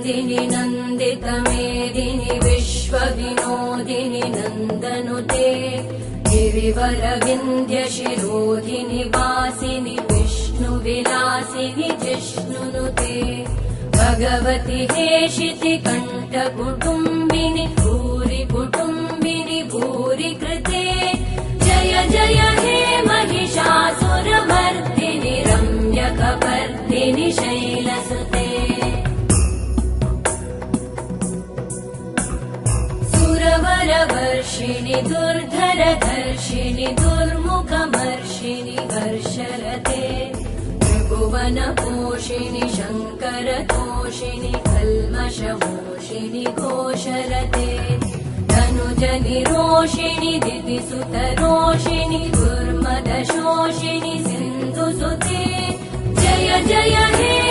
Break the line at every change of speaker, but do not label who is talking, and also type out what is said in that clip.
मेदिनि नन्दितमेदिनि विश्वविनोदिनि नन्दनुते गिरिवरविन्द्यशिरोधिनि वासिनि विष्णुविलासिनि जिष्णुनुते भगवति हेशिति कण्ठकुटुम्बिनि भूरि कुटुम्बिनि भूरि कृते जय जय हे महिषासुरमर्दिनि रम्यकपर्दिनि शैलसुते सुरवरवर्षिणि दुर्धरधर्षिणि दुर्मुखमर्षिणि हर्षरते त्रिभुवनपोषिणि शङ्करतोषिणि कल्मषमोषिणि घोषरते धनुजनिरोषिणि दितिसुतरोषिणि दुर्मदशोषिणि सिन्धुसुते जय जय हे